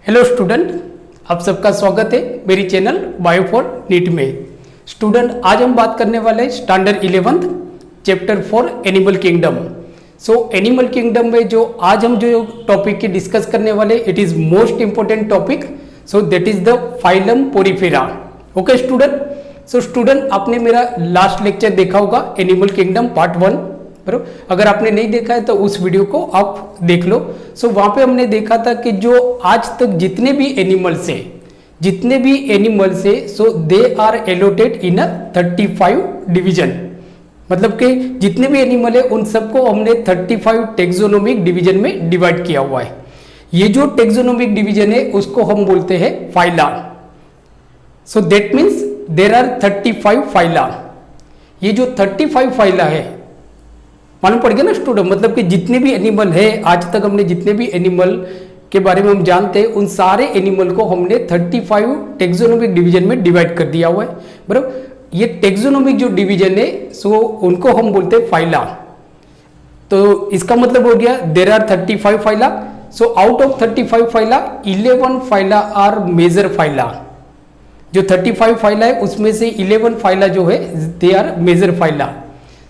Hello student, आप सबका स्वागत है मेरी चैनल बायो फॉर नीट में। स्टूडेंट, आज हम बात करने वाले हैं standard 11th chapter 4 animal kingdom. So animal kingdom में जो आज हम जो टॉपिक की डिस्कस करने वाले, it is most important topic. So that is the phylum Porifera. Okay student, so student आपने मेरा लास्ट लेक्चर देखा होगा एनिमल किंगडम पार्ट 1, बराबर। अगर आपने नहीं देखा है तो उस वीडियो को आप देख लो। सो वहां पे हमने देखा था कि जो आज तक जितने भी एनिमल्स है so they are allotted in a 35 division. मतलब कि जितने भी एनिमल है उन सबको हमने 35 टेक्सोनोमिक डिवीजन में डिवाइड किया हुआ है। ये जो टेक्सोनोमिक डिवीजन है उसको हम बोलते हैं phyla. So that means there are 35 phyla. ये जो 35 फाइला है, मालूम पड़ गया ना स्टूडेंट, मतलब कि जितने भी एनिमल है आज तक हमने जितने भी एनिमल के बारे में हम जानते हैं उन सारे एनिमल को हमने 35 टेक्सोनोमिक डिवीजन में डिवाइड कर दिया हुआ है, बराबर। ये टेक्सोनोमिक जो डिवीजन है सो उनको हम बोलते हैं फाइला। तो इसका मतलब हो गया there are 35 phyla. So out of 35 phyla 11 phyla are major phyla. जो 35 फाइला है उसमें से 11 फाइला जो है दे आर मेजर फाइला।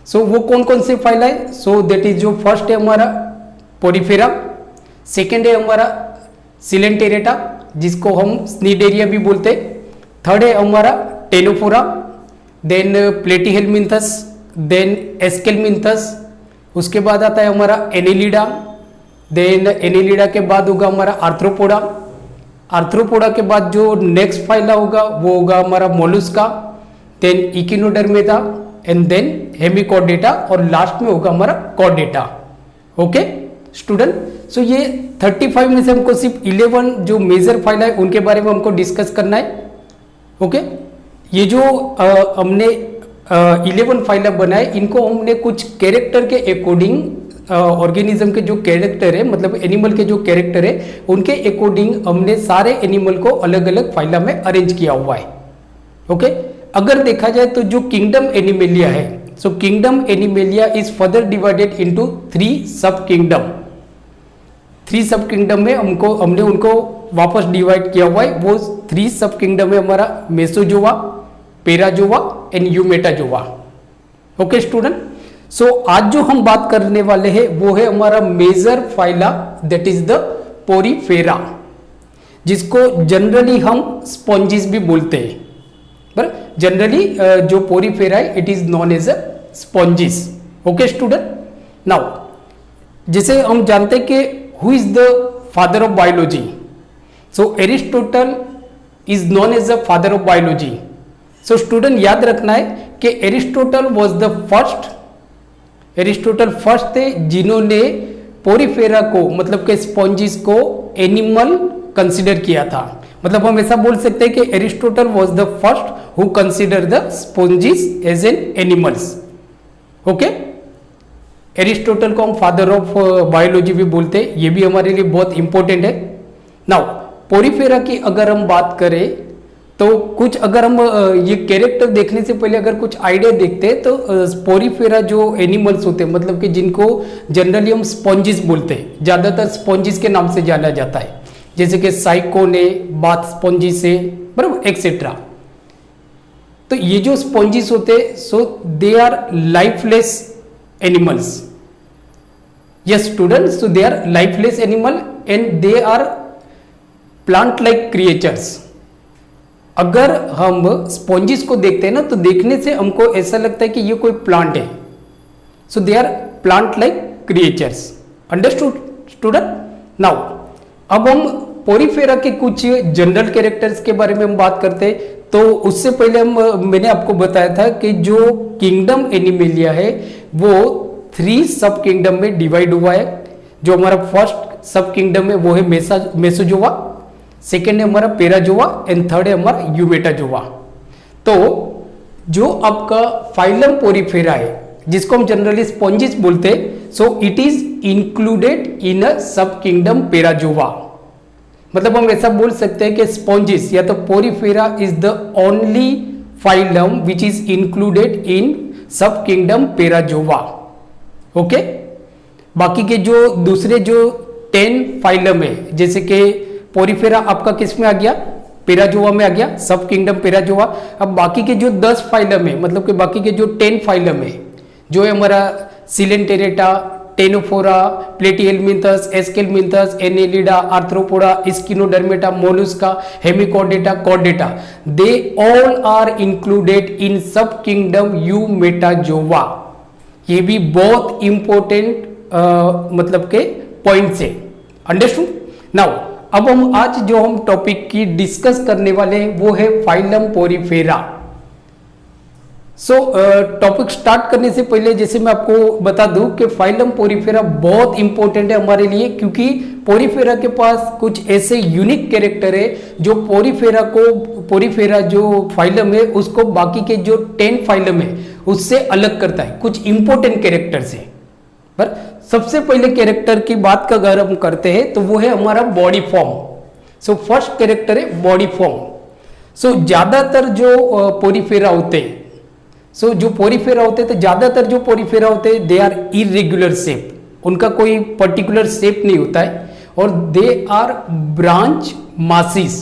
सो वो कौन कौन से फाइला है? सो दैट इज जो फर्स्ट है हमारा पोरीफेरा, सेकेंड है हमारा सिलेंटेरेटा जिसको हम स्नीडेरिया भी बोलते हैं, थर्ड है हमारा टेनोफोरा, देन प्लेटीहेलमिंथस, देन एस्केलमिंथस, उसके बाद आता है हमारा एनेलिडा, देन एनेलिडा के बाद होगा हमारा आर्थ्रोपोडा, आर्थ्रोपोडा के बाद जो नेक्स्ट फाइला होगा वो होगा हमारा Mollusca, then Echinodermata and then Hemichordata और लास्ट में होगा हमारा कॉर्डेटा। ओके स्टूडेंट, सो ये 35 में से हमको सिर्फ 11 जो मेजर फाइल है उनके बारे में हमको डिस्कस करना है। ओके, ये जो हमने 11 फाइल बनाए इनको हमने कुछ कैरेक्टर के अकॉर्डिंग ऑर्गेनिज्म के जो कैरेक्टर है, मतलब एनिमल के जो कैरेक्टर है उनके अकॉर्डिंग हमने सारे एनिमल को अलग अलग फाइला में अरेंज किया हुआ है। ओके, अगर देखा जाए तो जो किंगडम एनिमेलिया है, सो kingdom animalia is further divided into 3 सब किंगडम। 3 सब किंगडम में हमने उनको वापस डिवाइड किया हुआ है। वो 3 सब किंगडम में हमारा मेसोजोआ, पेराजोआ एंड यूमेटाजोआ। ओके स्टूडेंट, सो आज जो हम बात करने वाले हैं वो है हमारा major phyla, that is the porifera, जिसको जनरली हम स्पॉन्जिस भी बोलते हैं। बराबर, जनरली जो पोरीफेरा है it is known as a sponges. Okay student, now जैसे हम जानते हैं कि who is the father of biology, so Aristotle is known as the father of biology. So student याद रखना है कि Aristotle was the Aristotle first थे जिन्होंने पोरीफेरा को, मतलब के स्पॉन्जिस को एनिमल कंसिडर किया था। मतलब हम ऐसा बोल सकते हैं कि Aristotle was the first who consider the sponges as an animals. Okay, Aristotle को हम फादर ऑफ बायोलॉजी भी बोलते हैं, ये भी हमारे लिए बहुत इंपॉर्टेंट है। नाउ पोरीफेरा की अगर हम बात करें तो कुछ अगर हम ये कैरेक्टर देखने से पहले अगर कुछ आइडिया देखते हैं तो पोरीफेरा जो एनिमल्स होते हैं, मतलब कि जिनको जनरली हम स्पॉन्जिस बोलते हैं, ज़्यादातर स्पॉन्जिस के नाम से जाना जाता है, जैसे कि साइकोन है, बाथ स्पॉन्जिस है, बराबर एक्सेट्रा। तो ये जो स्पॉन्जिस होते हैं so they are lifeless animals. Yes students, so they are lifeless animal and they are plant like creatures. अगर हम स्पॉन्जिस को देखते हैं ना तो देखने से हमको ऐसा लगता है कि ये कोई प्लांट है। So they are plant like creatures. Understood student? Now अब हम पोरीफेरा के कुछ जनरल कैरेक्टर्स के बारे में हम बात करते हैं। तो उससे पहले मैंने आपको बताया था कि जो किंगडम एनिमेलिया है वो 3 सब किंगडम में डिवाइड हुआ है। जो हमारा फर्स्ट सब किंगडम है वो है मेसोजोआ, सेकेंड है हमारा पेराजोआ एंड थर्ड है हमारा यूमेटाजोआ। तो जो आपका फाइलम पोरीफेरा है जिसको हम जनरली स्पॉन्जिस बोलते हैं, so it is included in a sub kingdom पेराजोआ। मतलब हम ऐसा बोल सकते हैं कि स्पॉन्जिस या तो Porifera is the only phylum which is included in sub kingdom पेराजोआ। Okay, बाकी के जो दूसरे जो 10 फाइलम है जैसे कि पोरिफेरा आपका किस में आ गया, पेराजोआ में आ गया, सब किंगडम पेराजोआ। अब बाकी के जो 10 फाइलम है, मतलब कि बाकी के जो 10 फाइलम है, जो है हमारा Coelenterata, Ctenophora, Platyhelminthes, Aschelminthes, Annelida, Arthropoda, Echinodermata, Mollusca, Hemichordata, Chordata, they all are included in sub kingdom eumetazoa. ये भी बहुत इंपॉर्टेंट मतलब के पॉइंट्स है। अंडरस्टूड? नाउ अब आज जो हम टॉपिक की डिस्कस करने वाले हैं वो है फाइलम पोरिफेरा। टॉपिक स्टार्ट करने से पहले जैसे मैं आपको बता दूं कि फाइलम पोरिफेरा बहुत इंपॉर्टेंट है हमारे लिए, क्योंकि पोरिफेरा के पास कुछ ऐसे यूनिक कैरेक्टर है जो पोरिफेरा जो फाइलम है उसको बाकी के जो 10 फाइलम है उससे अलग करता है, कुछ इंपॉर्टेंट कैरेक्टर से। पर सबसे पहले कैरेक्टर की बात का अगर हम करते हैं तो वो है हमारा बॉडी फॉर्म। फर्स्ट कैरेक्टर है बॉडी फॉर्म। ज्यादातर जो पोरिफेरा होते हैं, जो पोरिफेरा होते हैं तो ज्यादातर जो पोरिफेरा होते हैं दे आर इरेगुलर शेप, उनका कोई पर्टिकुलर शेप नहीं होता है, और दे आर ब्रांच मासिस,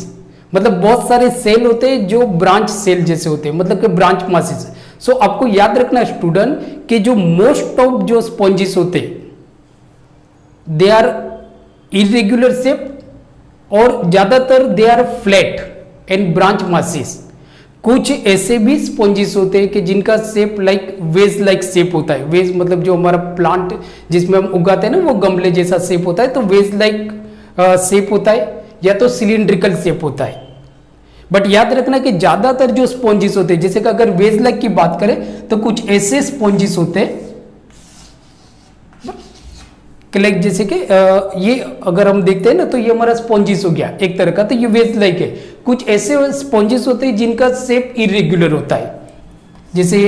मतलब बहुत सारे सेल होते हैं जो ब्रांच सेल जैसे होते हैं, मतलब कि ब्रांच मासिस। आपको याद रखना स्टूडेंट कि जो मोस्ट ऑफ जो स्पॉन्जिस होते हैं दे आर इरेगुलर शेप और ज्यादातर they are flat and branch masses. कुछ ऐसे भी स्पॉन्जिस होते हैं कि जिनका shape like vase like shape होता है। वेज मतलब जो हमारा प्लांट जिसमें हम उगाते हैं ना वो गमले जैसा शेप होता है, तो वेज लाइक शेप होता है या तो सिलिंड्रिकल शेप होता है। बट याद रखना कि ज्यादातर जो स्पॉन्जिस होते हैं, जैसे कि अगर वेज लाइक की बात करें तो कुछ ऐसे स्पॉन्जिस होते हैं लाइक जैसे कि ये अगर हम देखते हैं ना तो ये हमारा स्पॉन्जिस हो गया एक तरह का, तो ये वेज लाइक है। कुछ ऐसे स्पॉन्जिस होते हैं जिनका शेप इरेगुलर होता है, जैसे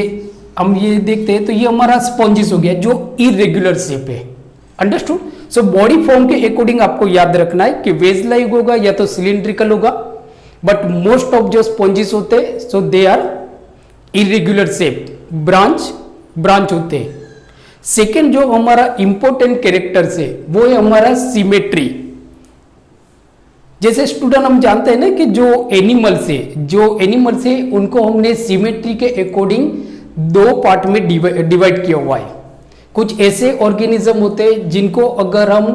हम ये देखते हैं तो ये हमारा स्पॉन्जिस हो गया जो इरेगुलर शेप है। अंडरस्टूड? बॉडी फॉर्म के अकॉर्डिंग आपको याद रखना है कि वेज लाइक होगा या तो सिलिंड्रिकल होगा, बट मोस्ट ऑफ जो स्पॉन्जिस होते हैं they are irregular shape, branch होते हैं। सेकेंड जो हमारा इंपॉर्टेंट कैरेक्टर है वो है हमारा सिमेट्री। जैसे स्टूडेंट हम जानते हैं ना कि जो एनिमल्स है उनको हमने सिमेट्री के अकॉर्डिंग 2 पार्ट में डिवाइड किया हुआ है। कुछ ऐसे ऑर्गेनिज्म होते हैं जिनको अगर हम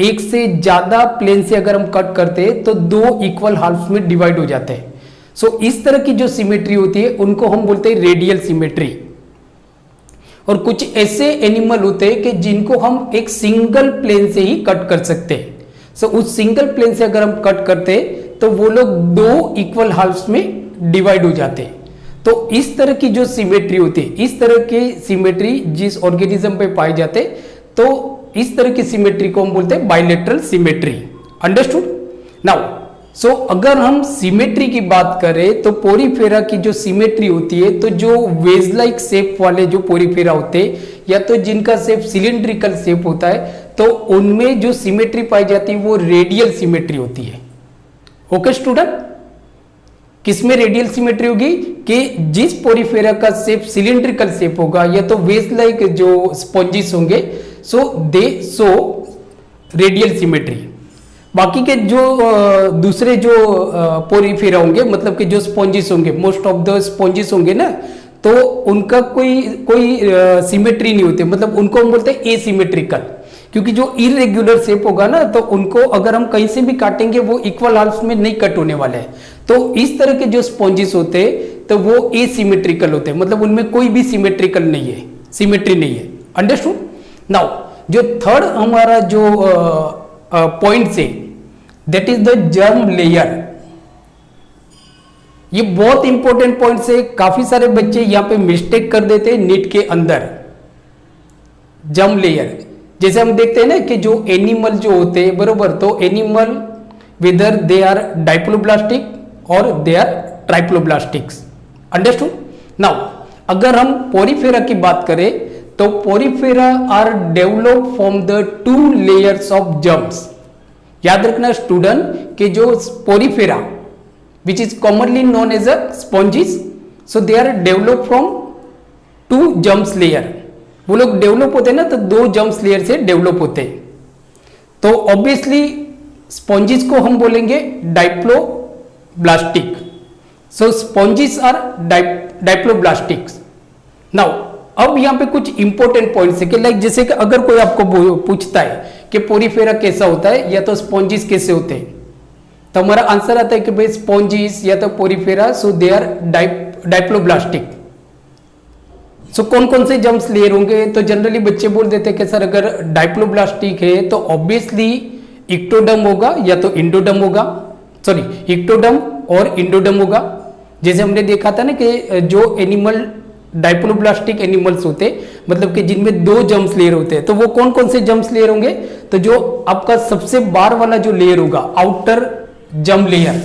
एक से ज्यादा प्लेन से अगर हम कट करते हैं तो 2 इक्वल हाल्फ में डिवाइड हो जाते हैं। इस तरह की जो सिमेट्री होती है उनको हम बोलते हैं रेडियल सिमेट्री। और कुछ ऐसे एनिमल होते हैं कि जिनको हम एक सिंगल प्लेन से ही कट कर सकते हैं। उस सिंगल प्लेन से अगर हम कट करते हैं तो वो लोग 2 इक्वल हाल्फ्स में डिवाइड हो जाते हैं। तो इस तरह की जो सिमेट्री होती है, इस तरह की सिमेट्री जिस ऑर्गेनिज्म पे पाए जाते हैं, तो इस तरह की सिमेट्री को हम बोलते हैं बाइलेटरल सिमेट्री। अंडरस्टूड? नाउ अगर हम सिमेट्री की बात करें तो पोरिफेरा की जो सिमेट्री होती है, तो जो वेज लाइक शेप वाले जो पोरिफेरा होते हैं या तो जिनका शेप सिलिंड्रिकल शेप होता है, तो उनमें जो सिमेट्री पाई जाती है वो रेडियल सिमेट्री होती है। Okay student? किसमें रेडियल सिमेट्री होगी कि जिस पोरिफेरा का शेप सिलिंड्रिकल शेप होगा या तो वेज लाइक जो स्पॉन्जिस होंगे, दे शो रेडियल सिमेट्री। बाकी के जो दूसरे जो पोरिफेरा होंगे, मतलब कि जो स्पॉन्जिस होंगे, मोस्ट ऑफ द स्पॉन्जिस होंगे ना, तो उनका कोई सिमेट्री नहीं होती, मतलब उनको हम बोलते हैं एसिमेट्रिकल, क्योंकि जो इरेगुलर शेप होगा ना तो उनको अगर हम कहीं से भी काटेंगे वो इक्वल हाल्फ में नहीं कट होने वाले हैं। तो इस तरह के जो स्पॉन्जिस होते हैं तो वो एसिमेट्रिकल होते हैं, मतलब उनमें कोई भी सिमेट्री नहीं है। अंडरस्टूड? नाउ जो थर्ड हमारा जो point say that is the germ layer. ये बहुत इंपॉर्टेंट पॉइंट से, काफी सारे बच्चे यहां पे मिस्टेक कर देते हैं नीट के अंदर। जर्म लेयर जैसे हम देखते हैं ना कि जो एनिमल जो होते हैं, बरोबर, तो animal whether they are diploblastic और they are triploblastics. Understood? Now अगर हम पोरिफेरा की बात करें तो porifera are develop from the 2 layers of germs. याद रखना स्टूडेंट कि जो porifera which is commonly known as a sponges, they are develop from 2 germs layer. वो लोग डेवलप होते हैं ना तो 2 जर्म्स लेयर से डेवलप होते हैं। तो ऑब्वियसली स्पॉन्जिस को हम बोलेंगे डाइप्लोब्लास्टिक। सो स्पॉन्जिस आर डाइप्लोब्लास्टिक्स। नाउ अब यहाँ पे कुछ इंपॉर्टेंट पॉइंट्स है कि लाइक जैसे कि अगर कोई आपको पूछता है कि पोरीफेरा कैसा होता है या तो स्पॉन्जिस कैसे होते हैं, तो हमारा आंसर आता है कि भाई स्पॉन्जिस या तो पोरीफेरा, सो दे आर डाइप्लोब्लास्टिक। सो कौन कौन से जर्म्स लेयर होंगे, तो जनरली बच्चे बोल देते हैं कि सर अगर डाइप्लोब्लास्टिक है तो ऑब्वियसली इक्टोडर्म होगा या तो इंडोडर्म होगा, सॉरी इक्टोडर्म और इंडोडर्म होगा। जैसे हमने देखा था ना कि जो एनिमल डाइप्लोब्लास्टिक एनिमल्स होते मतलब कि जिनमें 2 जर्म्स लेयर होते हैं, तो वो कौन कौन से जर्म्स लेयर होंगे, तो जो आपका सबसे बाहर वाला जो लेयर होगा आउटर जर्म लेयर,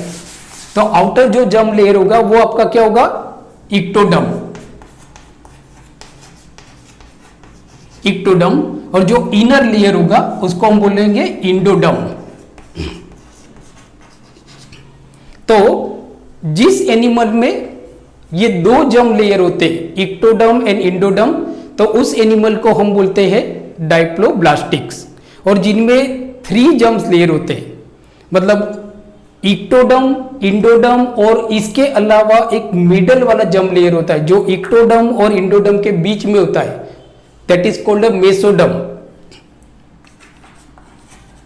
तो आउटर जो जर्म लेयर होगा वो आपका क्या होगा, इक्टोडर्म। इक्टोडर्म और जो इनर लेयर होगा उसको हम बोलेंगे इंडोडर्म। तो जिस एनिमल में ये 2 जर्म लेयर होते इक्टोडर्म एंड इंडोडर्म, तो उस एनिमल को हम बोलते हैं डाइप्लोब्लास्टिक्स। और जिनमें 3 जर्म्स लेयर होते हैं मतलब इक्टोडर्म, इंडोडर्म और इसके अलावा एक मिडल वाला जर्म लेयर होता है जो इक्टोडर्म और इंडोडर्म के बीच में होता है, that is called mesoderm.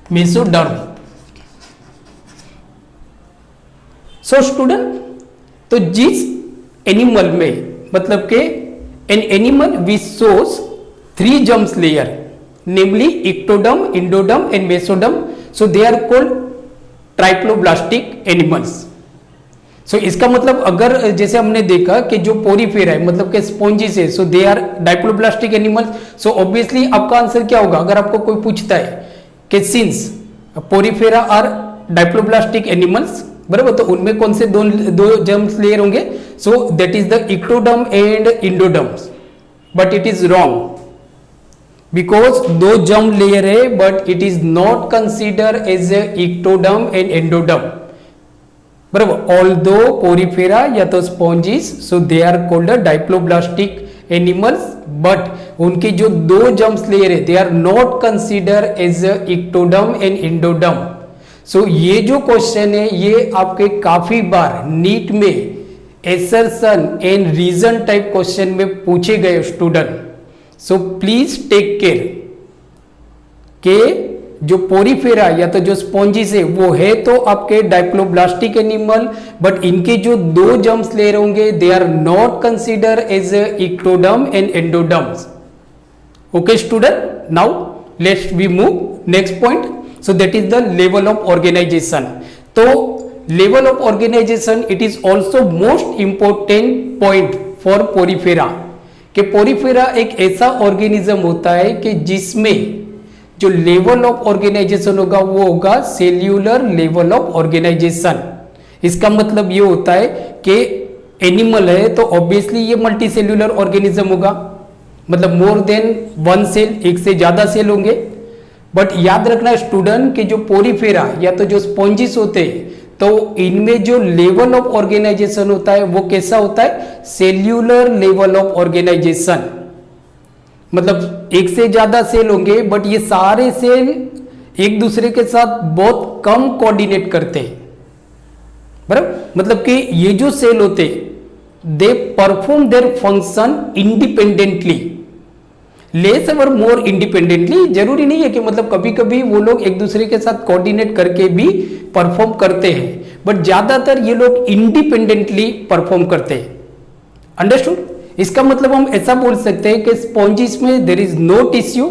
Mesoderm. So student, तो जिस एनिमल में मतलब के an animal which shows 3 germs layer namely ectoderm, endoderm and mesoderm, so they are called triploblastic animals. So इसका मतलब अगर जैसे हमने देखा कि जो पोरीफेरा है मतलब के स्पॉन्जिस है, so they are diploblastic animals. So obviously आपका आंसर क्या होगा अगर आपको कोई पूछता है कि since Porifera are diploblastic animals, बराबर, तो उनमें कौन से दो जर्म्स लेयर होंगे, so that is the ectoderm and endoderms. But it is wrong because 2 germ layer है but it is not consider as ectoderm and endoderm, बराबर। ऑल्दो पोरीफेरा या तो sponges, so they are called डाइप्लोब्लास्टिक animals, but उनके जो 2 germs layer है they are not consider as ectoderm and endoderm. So ये जो question है ये आपके काफी बार नीट में assertion and reason type question में पूछे गए student. So please take care के जो पोरीफेरा या तो जो स्पॉन्जिस है वो है तो आपके डाइप्लोब्लास्टिक एनिमल, बट इनके जो 2 जर्म्स लेयर होंगे they are not consider as ectoderm and endoderms. Okay student, now let's we move next point. So that is the level of organization. तो level of organization it is also most important point for porifera कि Porifera एक ऐसा organism होता है कि जिसमें जो level of organisation होगा वो होगा सेल्यूलर लेवल ऑफ ऑर्गेनाइजेशन। इसका मतलब ये होता है कि एनिमल है तो ऑब्वियसली ये मल्टी सेल्यूलर ऑर्गेनिज्म होगा, मतलब मोर देन 1 सेल, एक से ज्यादा सेल होंगे। बट याद रखना स्टूडेंट कि जो पोरीफेरा या तो जो स्पॉन्जिस होते हैं तो इनमें जो लेवल ऑफ ऑर्गेनाइजेशन होता है वो कैसा होता है, सेल्यूलर लेवल ऑफ ऑर्गेनाइजेशन। मतलब एक से ज्यादा सेल होंगे बट ये सारे सेल एक दूसरे के साथ बहुत कम कोऑर्डिनेट करते हैं, बराबर। मतलब कि ये जो सेल होते they perform their function independently, less और मोर इंडिपेंडेंटली। जरूरी नहीं है कि मतलब कभी कभी वो लोग एक दूसरे के साथ कोऑर्डिनेट करके भी परफॉर्म करते हैं, बट ज्यादातर ये लोग इंडिपेंडेंटली परफॉर्म करते हैं। अंडरस्टूड? इसका मतलब हम ऐसा बोल सकते हैं कि स्पॉन्जिस में there is no tissue,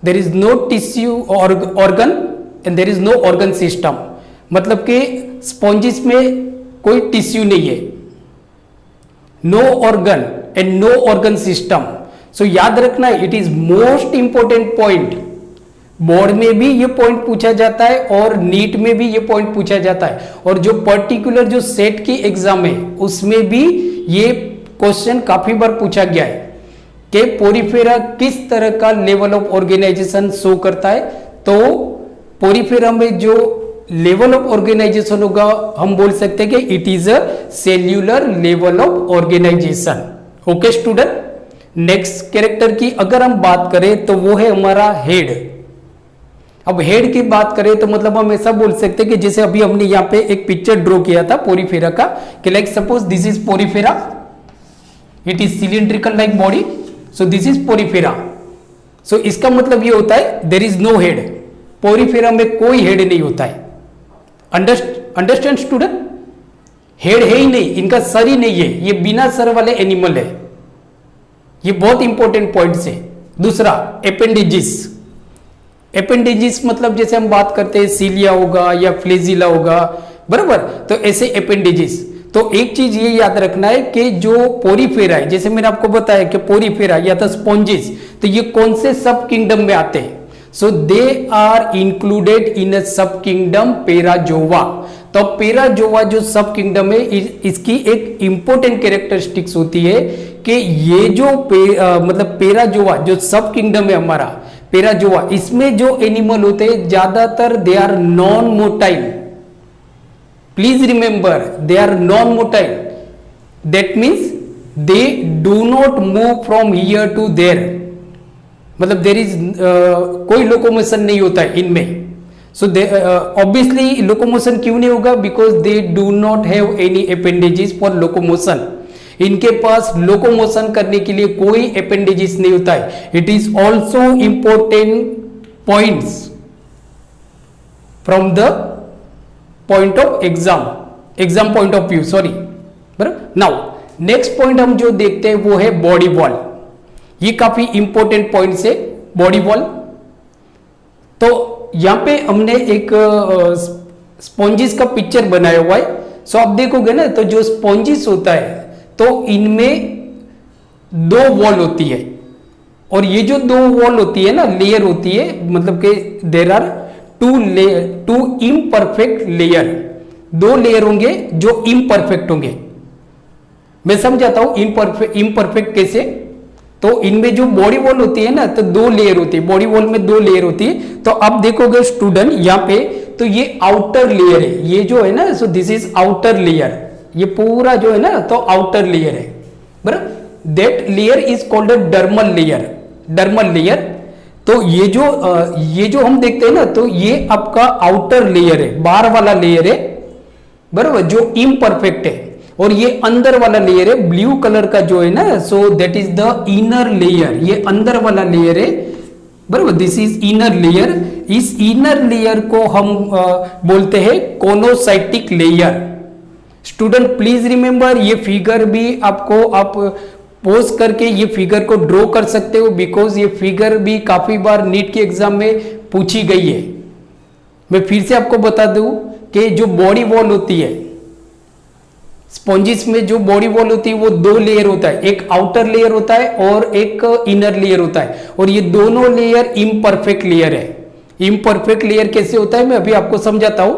there is no tissue organ and there is no organ system. मतलब कि स्पॉन्जिस में कोई टिश्यू नहीं है, no organ and no organ system. So याद रखना it is most important point. Board में भी ये पॉइंट पूछा जाता है और नीट में भी ये पॉइंट पूछा जाता है, और जो पर्टिकुलर जो सेट की एग्जाम है उसमें भी ये क्वेश्चन काफी बार पूछा गया है कि पोरीफेरा किस तरह का लेवल ऑफ ऑर्गेनाइजेशन शो करता है। तो पोरीफेरा में जो लेवल ऑफ ऑर्गेनाइजेशन होगा हम बोल सकते हैं कि it is a cellular level of organization. Okay student, next character की अगर हम बात करें तो वो है हमारा हेड। अब हेड की बात करें तो मतलब हम ऐसा बोल सकते हैं कि जैसे अभी हमने यहाँ पे एक पिक्चर ड्रॉ किया था पोरीफेरा का, कि like suppose this is porifera, it is cylindrical like body, so this is porifera. So इसका मतलब ये होता है there is no head, porifera में कोई हेड नहीं होता है। Understand student? हेड है ही नहीं, इनका सर ही नहीं है, ये बिना सर वाले एनिमल है। ये बहुत इंपॉर्टेंट पॉइंट्स है। दूसरा एपेंडेजिस। एपेंडेजिस मतलब जैसे हम बात करते हैं सीलिया होगा या फ्लेजिला होगा, बराबर, तो ऐसे एपेंडेजिस। तो एक चीज ये याद रखना है कि जो पोरीफेरा है, जैसे मैंने आपको बताया कि पोरीफेरा या तो स्पॉन्जिस, तो ये कौन से सब किंगडम में आते हैं? So they are included in a sub kingdom पेराजोवा। तो पेराजोवा जो सब किंगडम है, इसकी एक इंपॉर्टेंट कैरेक्टरिस्टिक्स होती है कि ये जो मतलब पेराजोवा जो सब किंगडम है हमारा पेराजोवा, इसमें जो एनिमल होते हैं ज्यादातर they are non motile. Please remember, they are non motile, that means they do not move from here to there, मतलब देर इज कोई लोकोमोशन नहीं होता है इनमें। सो ऑब्वियसली लोकोमोशन क्यों नहीं होगा? Because they do not have any appendages for locomotion. इनके पास लोकोमोशन करने के लिए कोई एपेंडेजेस नहीं होता है। It is also important points from the point of exam point of view, sorry, बराबर। नाउ नेक्स्ट पॉइंट हम जो देखते हैं वो है बॉडी वॉल। ये काफी इंपॉर्टेंट पॉइंट्स है, बॉडी वॉल। तो यहां पे हमने एक स्पॉन्जिस का पिक्चर बनाया हुआ है। सो आप देखोगे ना, तो जो स्पॉन्जिस होता है तो इनमें दो वॉल होती है, और ये जो दो वॉल होती है ना, लेयर होती है, मतलब कि there are two imperfect layer. दो लेयर होंगे जो इम्परफेक्ट होंगे। मैं समझाता हूं इम्परफेक्ट कैसे। तो इनमें जो बॉडी वॉल होती है ना, तो दो लेयर होती है, बॉडी वॉल में दो लेयर होती है। तो आप देखोगे स्टूडेंट यहाँ पे, तो ये आउटर लेयर है, ये जो है ना, सो दिस इज आउटर लेयर। ये पूरा जो है ना, तो आउटर लेयर है, बराबर। That layer is called a dermal layer, dermal layer. तो ये जो हम देखते हैं ना, तो ये आपका आउटर लेयर है, बाहर वाला लेयर है, बराबर, जो इम्परफेक्ट है। और ये अंदर वाला लेयर है, ब्लू कलर का जो है ना, सो that is the inner layer. ये अंदर वाला लेयर है, बराबर, दिस इज इनर लेयर। इस इनर लेयर को हम बोलते हैं कोनोसाइटिक लेयर। स्टूडेंट प्लीज रिमेंबर, ये फिगर भी आपको आप पोज करके ये फिगर को ड्रॉ कर सकते हो, बिकॉज ये फिगर भी काफी बार नीट के एग्जाम में पूछी गई है। मैं फिर से आपको बता दूं कि जो बॉडी वॉल होती है स्पॉन्जिस में, जो बॉडी वॉल होती है वो दो लेयर होता है, एक आउटर लेयर होता है और एक इनर लेयर होता है। और ये दोनों लेयर इम्परफेक्ट लेयर है। इम्परफेक्ट लेयर कैसे होता है मैं अभी आपको समझाता हूं।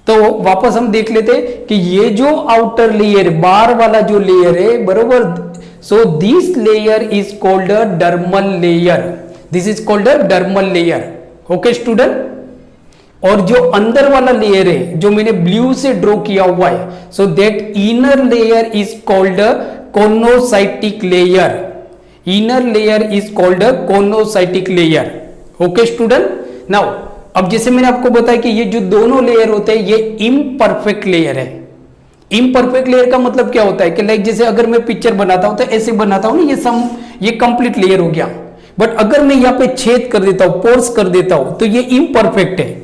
तो वापस हम देख लेते हैं कि ये जो आउटर लेयर, बाहर वाला जो लेयर है, बरोबर, so this layer is called a dermal layer. This is called a dermal layer. Okay student. और जो अंदर वाला लेयर है, जो मैंने ब्लू से ड्रॉ किया हुआ है, so that inner layer is called a choanocytic layer. Inner layer is called a choanocytic layer. Okay student. Now अब जैसे मैंने आपको बताया कि ये जो दोनों लेयर होते हैं ये इम्परफेक्ट लेयर है। इम्परफेक्ट लेयर का मतलब क्या होता है कि लाइक जैसे अगर मैं पिक्चर बनाता हूं तो ऐसे बनाता हूं ना, ये कंप्लीट लेयर हो गया। बट अगर मैं यहाँ पे छेद कर देता हूं, पोर्स कर देता हूं, तो ये इम्परफेक्ट है।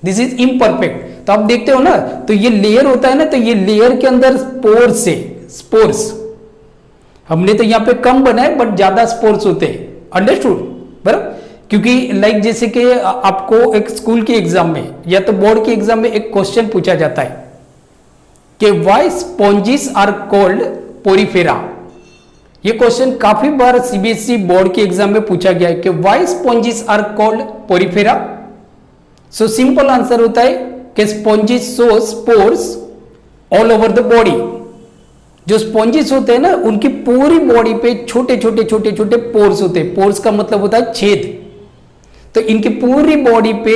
This is imperfect. तो आप देखते हो ना, तो ये लेयर होता है ना, तो ये लेयर के अंदर स्पोर्स है, स्पोर्स। हमने तो यहाँ पे कम बनाए बट ज्यादा स्पोर्स होते हैं। अंडरस्टूड, बराबर। क्योंकि लाइक जैसे कि आपको एक स्कूल के एग्जाम में या तो बोर्ड के एग्जाम में एक क्वेश्चन पूछा जाता है कि why sponges are called porifera. ये क्वेश्चन काफी बार सीबीएसई बोर्ड के एग्जाम में पूछा गया है कि why sponges are called porifera. So simple answer होता है कि sponges show spores all over the body. जो स्पॉन्जिस होते हैं ना, उनकी पूरी बॉडी पे छोटे छोटे छोटे छोटे पोर्स होते हैं। पोर्स का मतलब होता है छेद। तो इनकी पूरी बॉडी पे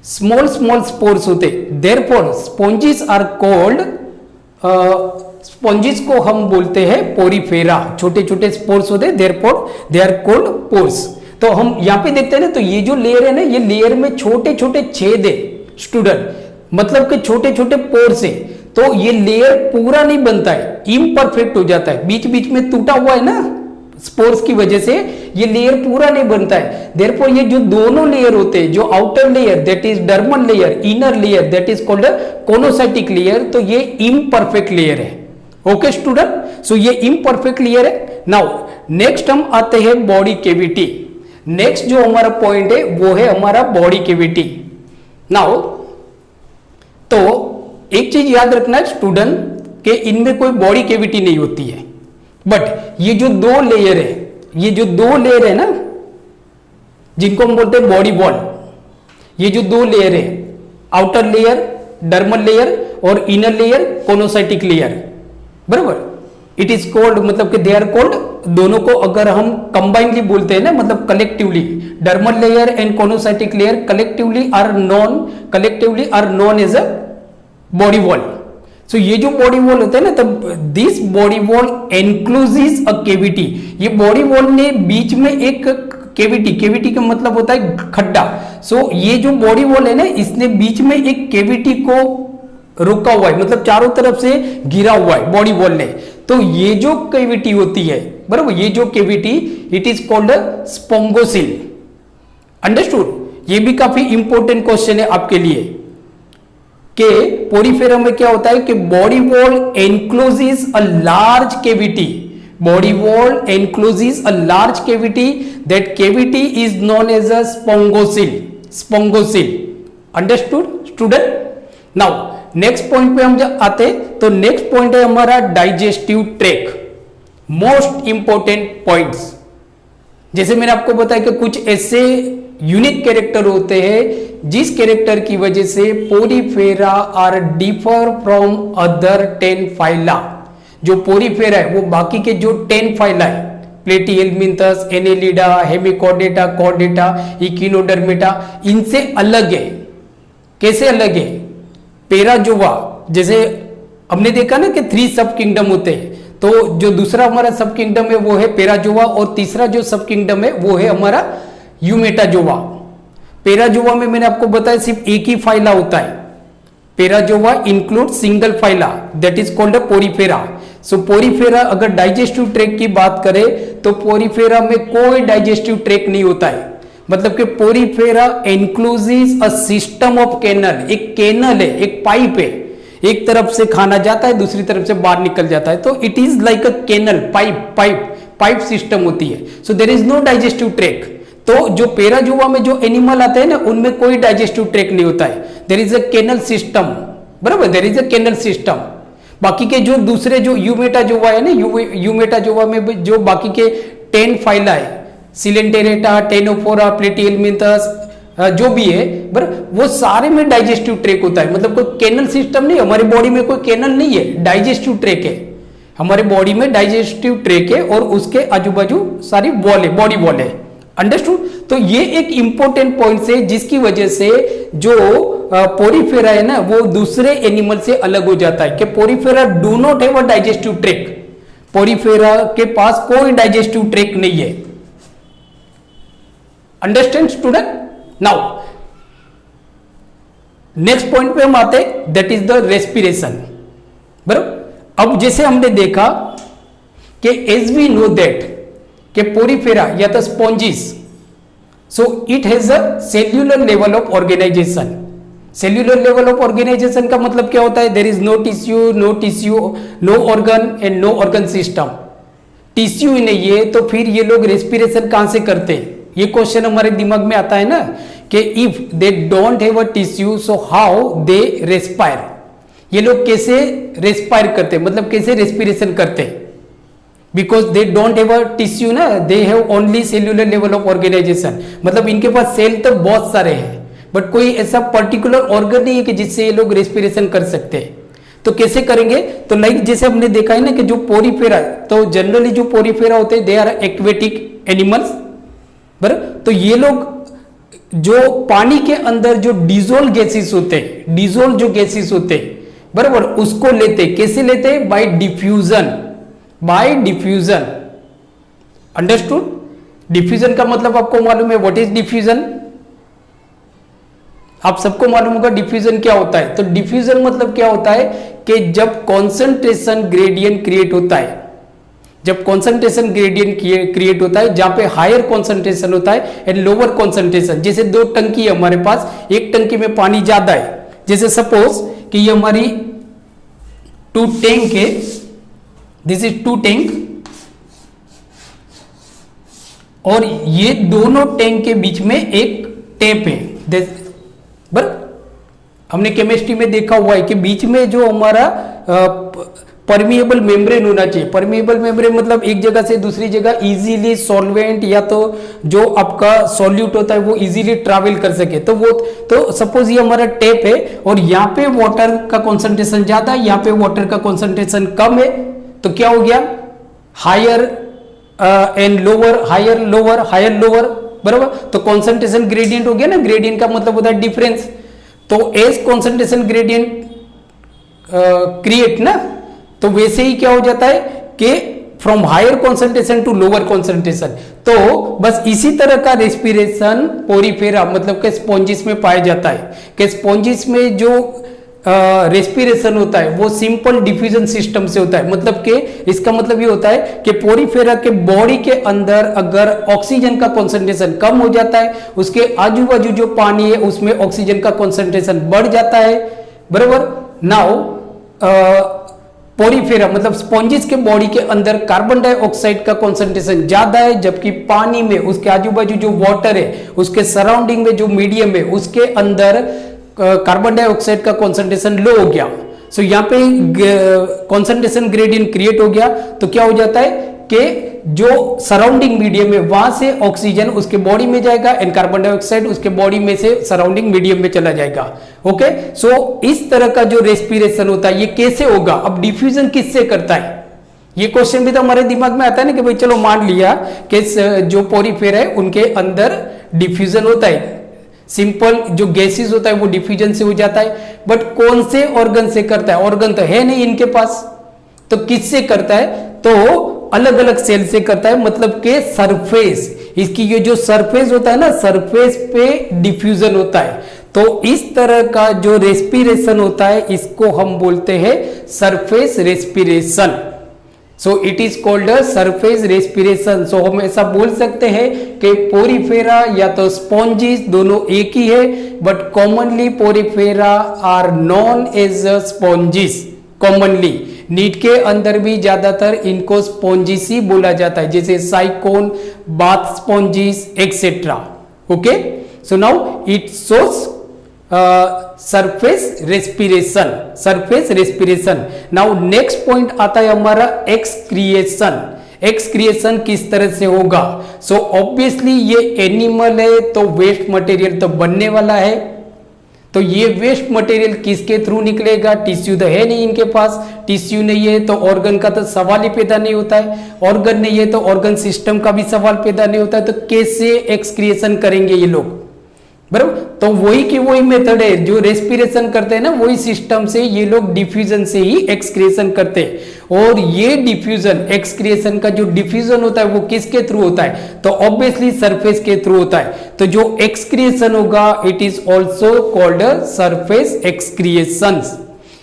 स्मॉल स्मॉल स्पोर्स होते, therefore sponges are called, sponges को हम बोलते हैं पोरीफेरा। छोटे छोटे स्पोर्स होते, therefore they are called pores. तो हम यहाँ पे देखते हैं ना, तो ये जो लेयर है ना, ये लेयर में छोटे छोटे छेद है स्टूडेंट, मतलब कि छोटे छोटे पोर्स है, तो ये लेयर पूरा नहीं बनता है, इम्परफेक्ट हो जाता है, बीच बीच में टूटा हुआ है ना स्पोर्स की वजह से, ये लेयर पूरा नहीं बनता है। देयरफॉर ये जो दोनों लेयर होते हैं, जो outer layer that is dermal layer, inner layer that is called choanocytic layer, तो ये इम्परफेक्ट लेयर है। ओके स्टूडेंट, सो ये इम्परफेक्ट लेयर है। नाउ नेक्स्ट हम आते हैं बॉडी कैविटी। नेक्स्ट जो हमारा पॉइंट है वो है हमारा बॉडी कैविटी। नाउ तो एक चीज याद रखना है स्टूडेंट कि इनमें कोई बॉडी कैविटी नहीं होती है, बट ये जो दो लेयर है, ये जो दो लेयर है ना जिनको हम बोलते हैं बॉडी वॉल, ये जो दो लेयर है, आउटर लेयर डर्मल लेयर और इनर लेयर कोनोसाइटिक लेयर, बराबर, इट इज कॉल्ड, मतलब कि दे आर कॉल्ड, दोनों को अगर हम कंबाइनली बोलते हैं ना, मतलब collectively, dermal layer and choanocytic layer collectively are known as a body wall. So ये जो बॉडी वॉल होता है ना, तब this body wall encloses a cavity, ये बॉडी वॉल ने बीच में एक कैविटी का मतलब होता है खड्डा। सो ये जो बॉडी वॉल है ना, इसने बीच में एक कैविटी को रुका हुआ है, मतलब चारों तरफ से घिरा हुआ है बॉडी वॉल ने। तो ये जो कैविटी होती है, बराबर, ये जो cavity it is called spongocoel. Understood? ये भी काफी इंपॉर्टेंट क्वेश्चन है आपके लिए कि पोरीफेरा में क्या होता है कि body wall encloses a large cavity, body wall encloses a large cavity, that cavity is known as a spongocoel. Understood student? Now next point पे हम जब आते, तो नेक्स्ट पॉइंट है हमारा digestive tract. Most important points, जैसे मैंने आपको बताया कि कुछ ऐसे यूनिक कैरेक्टर होते हैं जिस कैरेक्टर की वजह से porifera are differ from other 10 phyla. जो पोरीफेरा है वो बाकी के जो 10 फाइला है, platyhelminthes, annelida, hemichordata, chordata, echinodermata, इनसे अलग है। कैसे अलग है? पेराजोवा, जैसे हमने देखा ना कि 3 सब किंगडम होते हैं, तो जो दूसरा हमारा सब किंगडम है वो है पेराजोवा, और तीसरा जो सब किंगडम है वो है हमारा यूमेटाजोवा। पेराजोवा में मैंने आपको बताया सिर्फ एक ही फाइला होता है। Parazoa include single phyla that is called porifera. So porifera, अगर डाइजेस्टिव ट्रैक की बात करें तो पोरीफेरा में कोई डाइजेस्टिव ट्रैक नहीं होता है, मतलब कि porifera encloses a system of canal. एक कैनल है, एक पाइप है, एक तरफ से खाना जाता है, दूसरी तरफ से बाहर निकल जाता है, तो it is like a canal, pipe system होती है। So there is no digestive tract. तो जो पेराजोवा में जो एनिमल आते हैं ना, उनमें कोई डाइजेस्टिव ट्रैक नहीं होता है, there is a canal system, बराबर, there is a canal system. बाकी के जो दूसरे जो यूमेटाजोवा है ना, यूमेटाजोवा में जो बाकी के 10 फाइला है, सिलेंटेरेटा, टेनोफोरा, प्लेटिहेल्मिन्थस, जो भी है, बराबर, वो सारे में डाइजेस्टिव ट्रैक होता है, मतलब कोई कैनल सिस्टम नहीं। हमारी बॉडी में कोई कैनल नहीं है, डाइजेस्टिव ट्रैक है। हमारे बॉडी में डाइजेस्टिव ट्रैक है और उसके आजू बाजू सारी वॉल है, बॉडी वॉल है। अंडरस्टूड? तो ये एक इंपॉर्टेंट पॉइंट है जिसकी वजह से जो पोरीफेरा है ना, वो दूसरे एनिमल से अलग हो जाता है कि Porifera do not have a digestive track. Porifera के पास कोई डाइजेस्टिव ट्रैक नहीं है। Understand student? Now next point पे हम आते हैं, दैट इज द रेस्पिरेशन। बराबर, अब जैसे हमने देखा कि एज वी नो दैट कि पोरीफेरा या तो sponges, so it has a cellular level of organisation. Cellular level of organisation का मतलब क्या होता है? There is no tissue, no organ and no organ system. Tissue ही नहीं है तो फिर ये लोग रेस्पिरेशन कहां से करते हैं? ये क्वेश्चन हमारे दिमाग में आता है ना कि if they don't have a tissue so how they respire. ये लोग कैसे रेस्पायर करते हैं, मतलब कैसे रेस्पिरेशन करते हैं? Because they don't have a tissue ना, they have only cellular level of organisation, मतलब इनके पास सेल तो बहुत सारे हैं बट कोई ऐसा पर्टिकुलर ऑर्गन नहीं है कि जिससे ये लोग रेस्पिरेशन कर सकते हैं। तो कैसे करेंगे? तो लाइक जैसे हमने देखा है ना कि जो पोरीफेरा, तो जनरली जो पोरीफेरा होते हैं दे आर एक्वेटिक एनिमल्स, बराबर। तो ये लोग जो पानी के अंदर जो डिजोल्व गैसेस होते हैं, डिजोल्व जो गैसेस होते हैं, बराबर, उसको लेते। कैसे लेते? Bye diffusion, bye diffusion. Understood? Diffusion का मतलब आपको मालूम है, व्हाट इज डिफ्यूजन? आप सबको मालूम होगा डिफ्यूजन क्या होता है। तो डिफ्यूजन मतलब क्या होता है कि जब कॉन्सेंट्रेशन ग्रेडियंट क्रिएट होता है, जब कॉन्सेंट्रेशन ग्रेडियंट क्रिएट होता है जहां पे हायर कॉन्सेंट्रेशन होता है एंड लोअर कॉन्सेंट्रेशन। जैसे दो टंकी है हमारे पास, एक टंकी में पानी ज्यादा है, जैसे सपोज कि ये हमारी 2 टैंक है, दिस इज 2 टैंक, और ये दोनों टैंक के बीच में एक टैप है। बराबर, हमने केमिस्ट्री में देखा हुआ है कि बीच में जो हमारा परमिएबल मेम्ब्रेन होना चाहिए। परमिएबल मेम्ब्रेन मतलब एक जगह से दूसरी जगह इजीली सॉल्वेंट या तो जो आपका सॉल्यूट होता है वो इजीली ट्रैवल कर सके। तो सपोज ये हमारा टैप है और यहाँ पे वाटर का कॉन्सेंट्रेशन ज्यादा है, यहाँ पे वाटर का कॉन्सेंट्रेशन कम है, तो क्या हो गया, higher and lower, higher lower, higher lower, बराबर। तो कॉन्सेंट्रेशन ग्रेडियंट हो गया ना, ग्रेडियंट का मतलब होता है डिफरेंस। तो एज कॉन्सेंट्रेशन ग्रेडियंट क्रिएट ना, तो वैसे ही क्या हो जाता है कि from higher concentration to lower concentration. तो बस इसी तरह का रेस्पिरेशन पोरीफेरा मतलब के स्पॉन्जिस में पाया जाता है कि स्पॉन्जिस में जो रेस्पिरेशन होता है वो सिंपल डिफ्यूजन सिस्टम से होता है। मतलब कि इसका मतलब ये होता है कि पोरीफेरा के बॉडी के अंदर अगर ऑक्सीजन का कॉन्सेंट्रेशन कम हो जाता है, उसके आजू बाजू जो पानी है उसमें ऑक्सीजन का कॉन्सेंट्रेशन बढ़ जाता है, बराबर। नाउ पोरीफेरा मतलब स्पॉन्जिस के बॉडी के अंदर कार्बन डाइऑक्साइड का कॉन्सेंट्रेशन ज्यादा है, जबकि पानी में उसके आजू बाजू जो वाटर है उसके सराउंडिंग में जो मीडियम है उसके अंदर कार्बन डाइऑक्साइड का कॉन्सेंट्रेशन लो हो गया। सो यहाँ पे कॉन्सेंट्रेशन ग्रेडियंट क्रिएट हो गया, तो क्या हो जाता है कि जो सराउंडिंग मीडियम है वहां से ऑक्सीजन उसके बॉडी में जाएगा एंड कार्बन डाइऑक्साइड उसके बॉडी में से सराउंडिंग मीडियम में चला जाएगा। ओके, सो इस तरह का जो रेस्पिरेशन होता है ये कैसे होगा? अब डिफ्यूजन किससे करता है? ये क्वेश्चन भी तो हमारे दिमाग में आता है ना कि भाई चलो मान लिया कि जो पोरीफेरा है उनके अंदर डिफ्यूजन होता है, सिंपल जो गैसेस होता है वो डिफ्यूजन से हो जाता है, बट कौन से ऑर्गन से करता है? ऑर्गन तो है नहीं इनके पास, तो किससे करता है? तो अलग अलग सेल से करता है, मतलब के सरफेस, इसकी ये जो सरफेस होता है ना, सरफेस पे डिफ्यूजन होता है। तो इस तरह का जो रेस्पिरेशन होता है इसको हम बोलते हैं surface respiration. So it is called a surface respiration. So हम ऐसा बोल सकते हैं कि पोरीफेरा या तो स्पॉन्जिस दोनों एक ही है, but commonly porifera are known as sponges. Commonly NEET के अंदर भी ज्यादातर इनको स्पॉन्जिस ही बोला जाता है, जैसे sycon, bath spongin etcetera. Okay, so now it shows surface respiration, surface respiration. Now next point आता है हमारा एक्सक्रिएशन। एक्सक्रिएशन किस तरह से होगा? सो ऑब्वियसली ये एनिमल है तो वेस्ट मटेरियल तो बनने वाला है, तो ये वेस्ट मटेरियल किसके थ्रू निकलेगा? टिश्यू तो है नहीं इनके पास, टिश्यू नहीं है तो ऑर्गन का तो सवाल ही पैदा नहीं होता है, ऑर्गन नहीं है तो ऑर्गन सिस्टम का भी सवाल पैदा नहीं होता है। तो कैसे एक्सक्रिएशन करेंगे ये लोग? बराबर, तो वही की वही मेथड है, जो रेस्पिरेशन करते हैं ना वही सिस्टम से ये लोग डिफ्यूजन से ही एक्सक्रिएशन करते हैं। और ये डिफ्यूजन, एक्सक्रिएशन का जो डिफ्यूजन होता है वो किसके थ्रू होता है? तो ऑब्वियसली सरफेस के थ्रू होता है। तो जो एक्सक्रिएशन होगा it is also called surface excretion.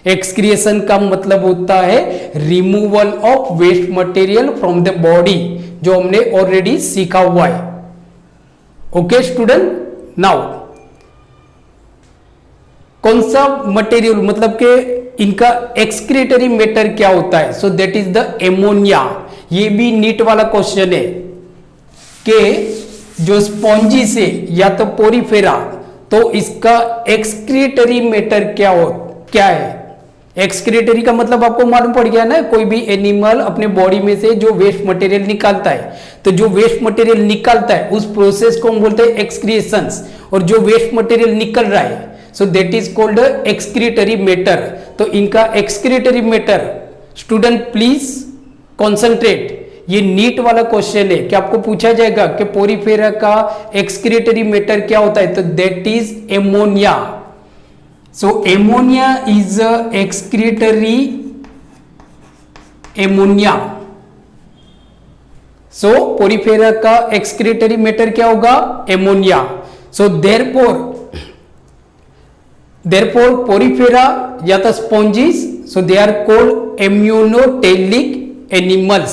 Excretion का मतलब होता है removal of waste material from the body, जो हमने ऑलरेडी सीखा हुआ है। ओके स्टूडेंट, नाउ कौन सा मटेरियल मतलब के इनका एक्सक्रीटरी मैटर क्या होता है? So that is the ammonia. ये भी नीट वाला क्वेश्चन है कि जो स्पॉन्जी से या तो पोरीफेरा, तो इसका एक्सक्रीटरी मैटर क्या है? एक्सक्रीटरी का मतलब आपको मालूम पड़ गया ना, कोई भी एनिमल अपने बॉडी में से जो वेस्ट मटेरियल निकालता है, तो जो वेस्ट मटेरियल निकालता है उस प्रोसेस को हम बोलते हैं एक्सक्रिएशंस। और जो वेस्ट मटेरियल निकल रहा है so that is called excretory matter. तो इनका excretory matter, student please concentrate, ये नीट वाला क्वेश्चन है कि आपको पूछा जाएगा कि पोरीफेरा का एक्सक्रीटरी मैटर क्या होता है? तो that is ammonia. So ammonia is excretory, ammonia so Porifera का एक्सक्रीटरी मैटर क्या होगा? एमोनिया. सो therefore porifera या तो sponges, so they are called immunotelic animals.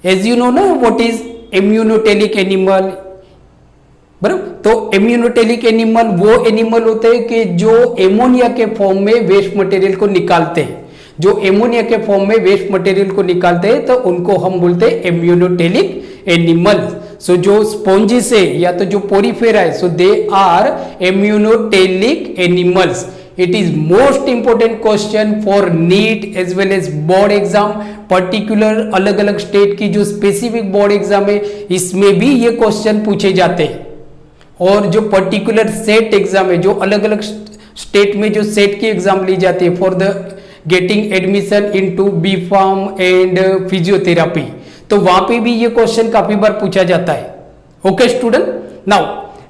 As you know ना what is immunotelic animal, बराबर. तो इम्यूनोटेलिक एनिमल वो एनिमल होते हैं कि जो एमोनिया के फॉर्म में वेस्ट मटेरियल को निकालते हैं. जो एमोनिया के फॉर्म में वेस्ट मटेरियल को निकालते हैं तो उनको हम बोलते हैं इम्यूनोटेलिक एनिमल. सो जो स्पॉन्जिस है या तो जो पोरीफेरा है, so they are ammonotelic animals. It is most important question for NEET as well as board exam. Particular अलग अलग स्टेट की जो स्पेसिफिक बोर्ड एग्जाम है इसमें भी ये क्वेश्चन पूछे जाते हैं. और जो पर्टिकुलर सेट एग्जाम है, जो अलग अलग स्टेट में जो सेट की एग्जाम ली जाती है for the getting admission into B pharm and physiotherapy, तो वहां पे भी ये क्वेश्चन काफी बार पूछा जाता है. Okay student. नाउ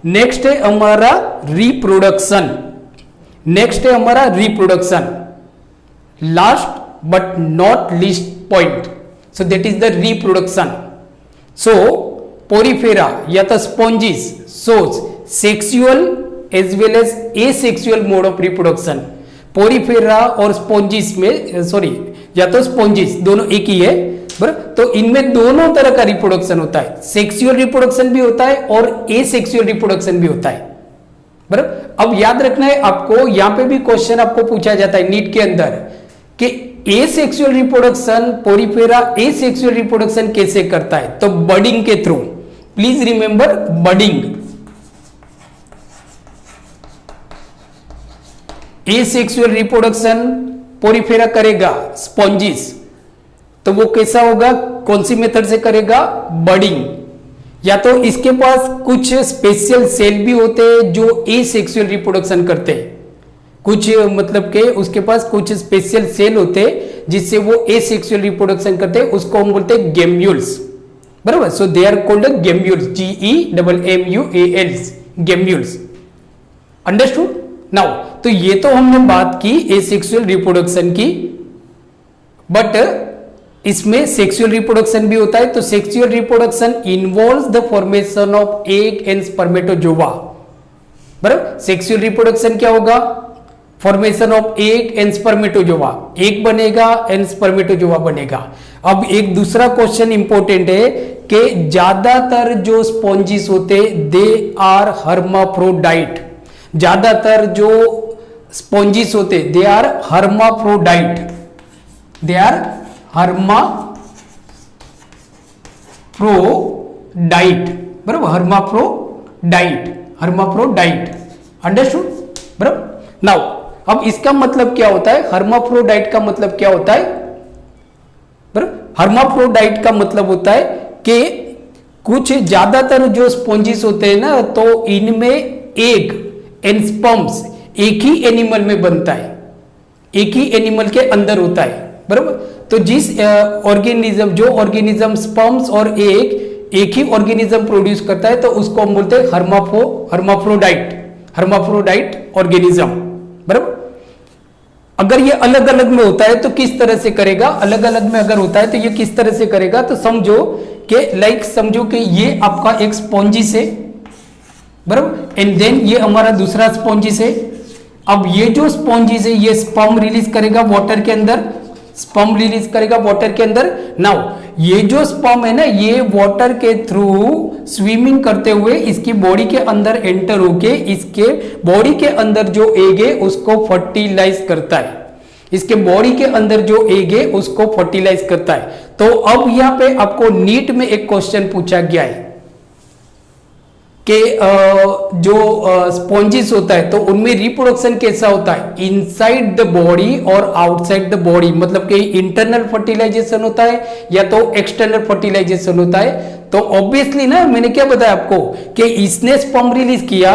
नेक्स्ट है हमारा रिप्रोडक्शन. नेक्स्ट है हमारा reproduction. Last but not least point, so that is the reproduction. So Porifera या तो spongin shows sexual as well as asexual mode of reproduction. Porifera और स्पॉन्जिस में या तो स्पॉन्जिस दोनों एक ही है, बराबर. तो इनमें दोनों तरह का रिप्रोडक्शन होता है. सेक्सुअल रिप्रोडक्शन भी होता है और एसेक्सुअल रिप्रोडक्शन भी होता है, बराबर. अब याद रखना है आपको, यहां पे भी क्वेश्चन आपको पूछा जाता है नीट के अंदर कि asexual reproduction Porifera asexual reproduction कैसे करता है. तो बडिंग के through. Please remember budding. Asexual reproduction Porifera करेगा स्पॉन्जिस, तो वो कैसा होगा, कौन सी मेथड से करेगा? बडिंग. या तो इसके पास कुछ स्पेशल सेल भी होते हैं जो एसेक्सुअल रिप्रोडक्शन करते हैं. कुछ मतलब के उसके पास कुछ स्पेशल सेल होते हैं जिससे वो एसेक्सुअल रिप्रोडक्शन करते हैं, उसको हम बोलते हैं गेम्यूल्स, बराबर. So they are called gemmules, GEMMUALs, gemmules. Understood. Now तो ये तो हमने बात की एसेक्सुअल रिप्रोडक्शन की, बट इसमें सेक्सुअल रिप्रोडक्शन भी होता है. तो sexual reproduction involves the formation of egg and spermatozoa, बराबर. सेक्सुअल रिप्रोडक्शन क्या होगा? Formation of egg and spermatozoa. Egg बनेगा एंड स्पर्मेटोजोवा बनेगा. अब एक दूसरा क्वेश्चन इंपॉर्टेंट है कि ज्यादातर जो स्पॉन्जिस होते दे आर हर्माफ्रोडाइट. ज्यादातर जो स्पॉन्जिस होते they are hermaphrodite. They are hermaphrodite, बराबर. हर्माफ्रोडाइट. अंडरस्टूड, बराबर. नाउ अब इसका मतलब क्या होता है? हर्माफ्रोडाइट का मतलब क्या होता है, बराबर. हर्माफ्रोडाइट का मतलब होता है कि कुछ ज्यादातर जो स्पॉन्जिस होते हैं ना, तो इनमें एग एंड स्पर्म्स एक ही एनिमल में बनता है, एक ही एनिमल के अंदर होता है, बराबर. तो जिस जो ऑर्गेनिज्म स्पर्म्स और एग एक ही ऑर्गेनिज्म प्रोड्यूस करता है तो उसको हम बोलते हैं हर्माफ्रोडाइट ऑर्गेनिज्म, बराबर. अगर ये अलग अलग में होता है तो किस तरह से करेगा? अलग अलग में अगर होता है तो ये किस तरह से करेगा? तो समझो कि ये आपका एक स्पॉन्जिस है, बराबर. एंड देन ये हमारा दूसरा स्पॉन्जिस है. अब ये जो स्पॉन्जिस है ये स्पर्म रिलीज करेगा वाटर के अंदर, स्पर्म रिलीज करेगा वाटर के अंदर. नाउ ये जो स्पर्म है ना, ये वाटर के थ्रू स्विमिंग करते हुए इसकी बॉडी के अंदर एंटर होके इसके बॉडी के अंदर जो एग है उसको फर्टिलाइज करता है. इसके बॉडी के अंदर जो एग है उसको फर्टिलाइज करता है. तो अब यहां पे आपको नीट में एक क्वेश्चन पूछा गया है कि जो स्पॉन्जिस होता है तो उनमें रिप्रोडक्शन कैसा होता है, इनसाइड द बॉडी और आउटसाइड द बॉडी. मतलब कि इंटरनल फर्टिलाइजेशन होता है या तो एक्सटर्नल फर्टिलाइजेशन होता है. तो ऑब्वियसली ना, मैंने क्या बताया आपको कि इसने स्पर्म रिलीज किया,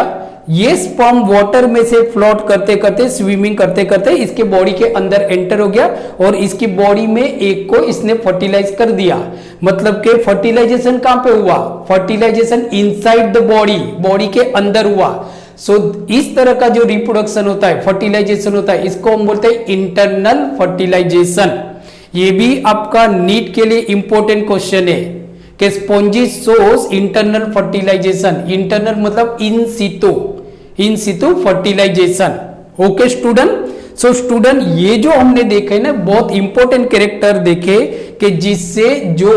ये स्पर्म वाटर में से फ्लोट करते करते स्विमिंग करते करते इसके बॉडी के अंदर एंटर हो गया और इसकी बॉडी में एक को इसने फर्टिलाइज कर दिया. मतलब कि फर्टिलाइजेशन कहां पे हुआ? Fertilization inside the body, body के अंदर हुआ. सो इस तरह का जो रिप्रोडक्शन होता है, फर्टिलाइजेशन होता है, इसको हम बोलते हैं इंटरनल फर्टिलाइजेशन. ये भी आपका नीट के लिए इंपॉर्टेंट क्वेश्चन है कि स्पॉन्जिस सोर्स इंटरनल फर्टिलाइजेशन, इंटरनल मतलब in situ fertilisation. Okay student, so student ये जो हमने देखे ना बहुत इंपॉर्टेंट कैरेक्टर देखे कि जिससे जो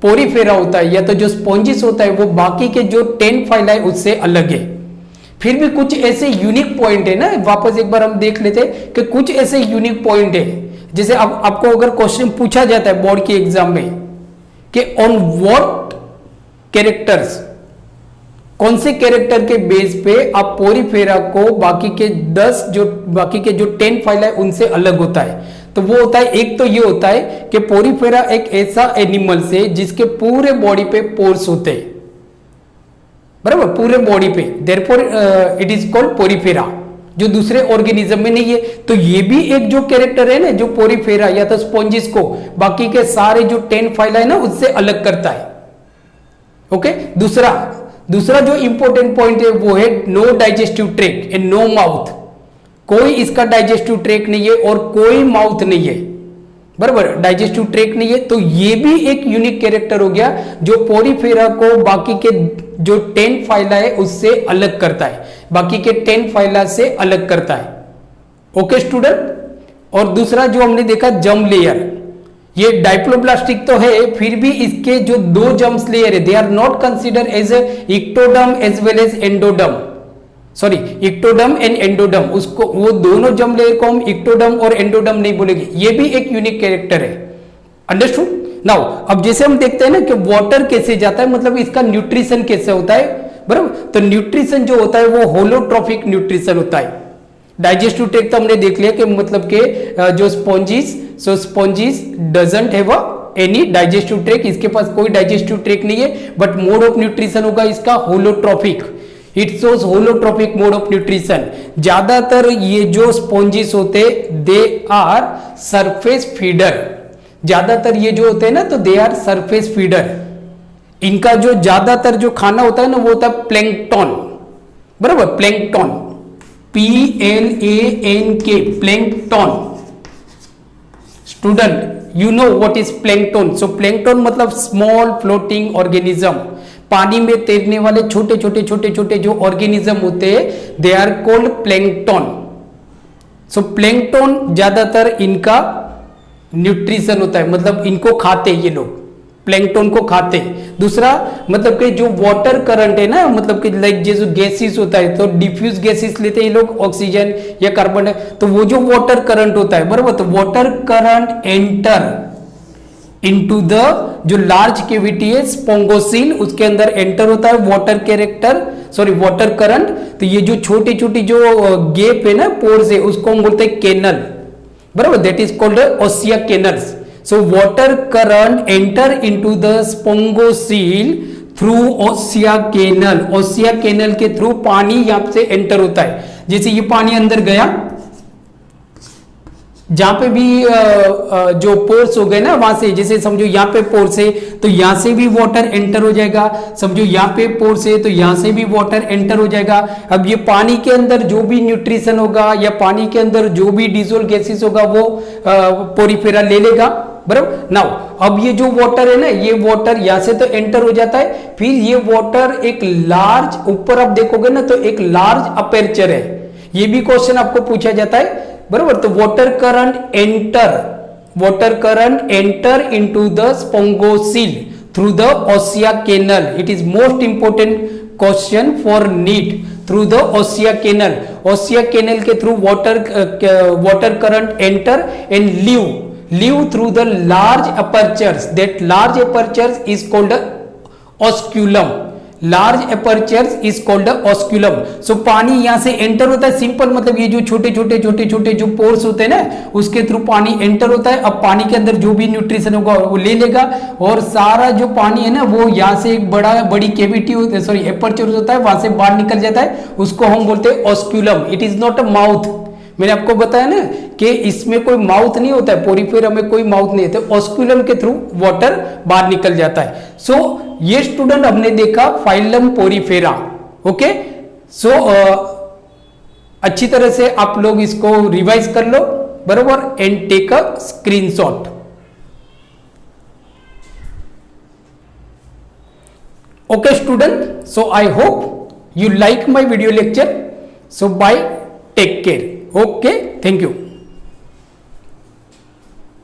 पोरीफेरा होता है या तो जो स्पॉन्जिस होता है वो बाकी के जो 10 फाइला है उससे अलग है। फिर भी कुछ ऐसे यूनिक पॉइंट है ना, वापस एक बार हम देख लेते हैं कि कुछ ऐसे यूनिक पॉइंट है। जैसे अब आपको अगर क्वेश्चन पूछा जाता है बोर्ड के एग्जाम में कि ऑन व्हाट कैरेक्टर्स, कौन से कैरेक्टर के बेस पे आप पोरीफेरा को बाकी के 10 फाइला है उनसे अलग होता है, तो वो होता है, एक तो ये होता है कि पोरीफेरा एक ऐसा एनिमल से जिसके पूरे बॉडी पे पोर्स होते हैं, बराबर, पूरे बॉडी पे, therefore it is called Porifera, जो दूसरे ऑर्गेनिज्म में नहीं है। तो ये भी एक जो कैरेक्टर है ना, जो पोरीफेरा या तो स्पॉन्जिस को बाकी के सारे जो 10 फाइला है ना उससे अलग करता है। ओके, दूसरा जो इंपॉर्टेंट पॉइंट है वो है no digestive tract and no mouth, कोई इसका डाइजेस्टिव ट्रैक्ट नहीं है और कोई माउथ नहीं है, बराबर, डाइजेस्टिव ट्रैक्ट नहीं है। तो ये भी एक यूनिक कैरेक्टर हो गया जो पोरीफेरा को बाकी के जो 10 फाइला है उससे अलग करता है, बाकी के 10 फाइला से अलग करता है। ओके स्टूडेंट, और दूसरा जो हमने देखा जर्म लेयर, ये डाइप्लोब्लास्टिक तो है, फिर भी इसके जो 2 जर्म्स लेयर है they are not consider as ectoderm as well as endoderm, sorry ectoderm and endoderm, उसको वो दोनों जर्म लेयर को हम इक्टोडर्म और एंडोडर्म नहीं बोलेंगे। ये भी एक यूनिक कैरेक्टर है, अंडरस्टूड। नाउ अब जैसे हम देखते हैं ना कि वाटर कैसे जाता है, मतलब इसका न्यूट्रिशन कैसे होता है, बराबर, तो न्यूट्रिशन जो होता है वो होलोट्रॉफिक न्यूट्रिशन होता है। डाइजेस्टिव ट्रैक्ट तो हमने देख लिया कि मतलब के जो spongin doesn't have any digestive tract, इसके पास कोई डाइजेस्टिव ट्रैक्ट नहीं है, बट मोड ऑफ न्यूट्रिशन होगा इसका holotrophic, it shows holotrophic mode of nutrition. ज्यादातर ये जो स्पॉन्जिस होते दे आर सरफेस फीडर, ज्यादातर ये जो होते हैं ना तो दे आर सरफेस फीडर। इनका जो ज्यादातर जो खाना होता है ना वो होता है प्लैंकटन, बराबर, plankton, PLANK, plankton. Student you know what is plankton, so plankton मतलब स्मॉल फ्लोटिंग ऑर्गेनिज्म, पानी में तैरने वाले छोटे छोटे जो ऑर्गेनिज्म होते हैं they are called plankton. So plankton ज्यादातर इनका न्यूट्रिशन होता है, मतलब इनको खाते ये लोग, प्लैंकटन को खाते। दूसरा मतलब कि जो वाटर करंट है ना, मतलब कि लाइक जैसे गैसेस होता है तो डिफ्यूज गैसेस लेते हैं ये लोग, ऑक्सीजन या कार्बन, तो वो जो वाटर करंट होता है, बराबर, तो water current enter into the जो लार्ज कैविटी है स्पोंगोसिल, उसके अंदर एंटर होता है वाटर करंट। तो ये जो छोटी छोटी जो गैप है ना, पोर्स है, उसको हम बोलते हैं कैनल, बराबर, that is called Osian canals. So water current enter into the spongosil through ossia canal, ossia canal के थ्रू पानी यहाँ से एंटर होता है। जैसे ये पानी अंदर गया, जहां पे भी जो पोर्स हो गए ना वहां से, जैसे समझो यहाँ पे पोर्स है तो यहां से भी वाटर एंटर हो जाएगा, समझो यहाँ पे पोर्स है तो यहां से भी वाटर एंटर हो जाएगा। अब ये पानी के अंदर जो भी न्यूट्रिशन होगा या पानी के अंदर जो भी डिसोल्व गैसेस होगा वो पोरीफेरा ले लेगा, बराबर। नाउ अब ये जो वाटर है ना, ये वाटर यहां से तो एंटर हो जाता है, फिर ये वाटर एक लार्ज, ऊपर आप देखोगे ना तो एक लार्ज अपर्चर है, ये भी क्वेश्चन आपको पूछा जाता है, बराबर। तो water current enter into the spongocoel through the ostia canal, it is most important question for NEET, through the ostia canal के through water current enter and live through the large apertures, that large apertures is called osculum, large apertures is called osculum। so पानी यहाँ से enter होता है, simple मतलब ये जो छोटे छोटे जो पोर्स होते हैं ना उसके थ्रू पानी एंटर होता है। अब पानी के अंदर जो भी न्यूट्रिशन होगा वो ले लेगा, और सारा जो पानी है ना वो यहाँ से एक बड़ी कैविटी होती है, सॉरी एपर्चर होता है, वहां से बाहर निकल जाता है, उसको हम बोलते हैं osculum. It is not a mouth, मैंने आपको बताया ना कि इसमें कोई माउथ नहीं होता है, पोरीफेरा में कोई माउथ नहीं होता, ऑस्क्यूलम के थ्रू वाटर बाहर निकल जाता है। सो ये स्टूडेंट हमने देखा फाइलम पोरीफेरा। ओके, सो अच्छी तरह से आप लोग इसको रिवाइज कर लो, बराबर, and take a screenshot. Okay student, so I hope you like my video lecture. So bye, take care. Okay, thank you.